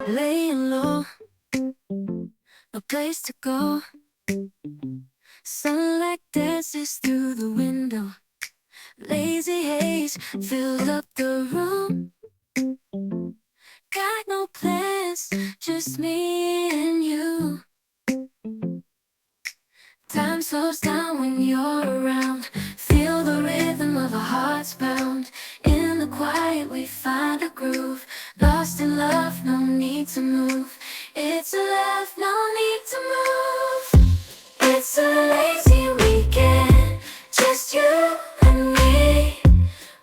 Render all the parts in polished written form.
laying low, no place to go. Sunlight dances through the window. Lazy haze filled up the room. Got no plans, just me and you. Time slows down when you're around. Feel the rhythm of our hearts pound. In the quiet we find a groove. Lost in love, no need to move. It's a love, no need to move. It's a lazy weekend, just you and me,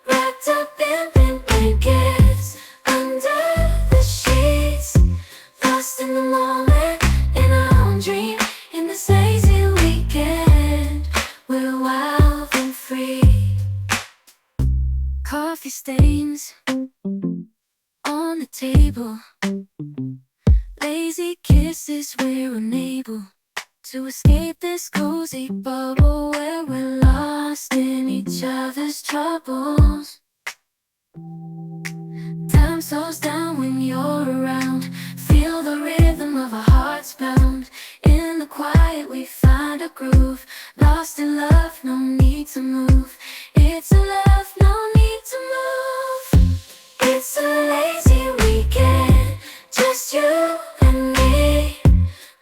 wrapped up in pink blankets under the sheets, lost in the moment, in our own dream. In this lazy weekend, we're wild and free. Coffee stains on the table, lazy kisses, we're unable to escape this cozy bubble where we're lost in each other's troubles. Time slows down when you're around. Feel the rhythm of our hearts pound. In the quiet we find a groove. Lost in love, no need to move. It's a love, no need to move. It's a lazy weekend, just you and me,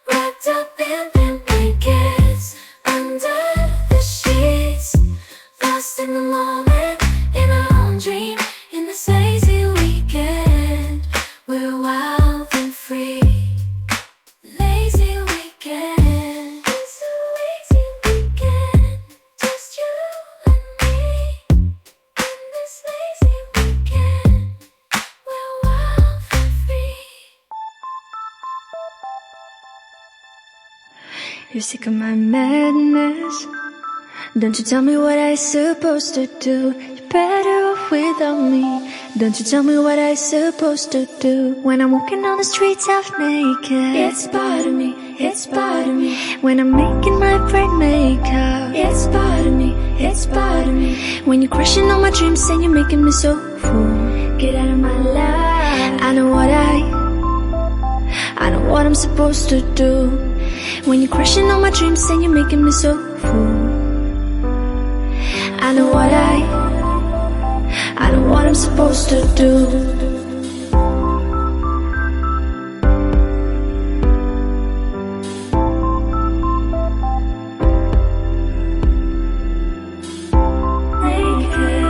wrapped up in pink blankets under the sheets, lost in the moment, in our own dream. In this lazy weekend, we're wild and free. Lazy weekend, it's a lazy weekend, just you and me. In this lazy weekend, we're wild and free. You're sick of my madness. Don't you tell me what I'm supposed to do. You're better off without me. Don't you tell me what I'm supposed to do. When I'm walking on the streets half naked, it's part of me, it's part of me. When I'm making my brain makeup, it's part of me, it's part of me. When you're crushing on my dreams and you're making me so full, get out of my life. I know what I'm supposed to do. When you're crushing on my dreams and you're making me so full, I know what I'm supposed to do. Naked,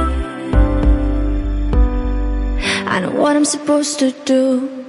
I know what I'm supposed to do.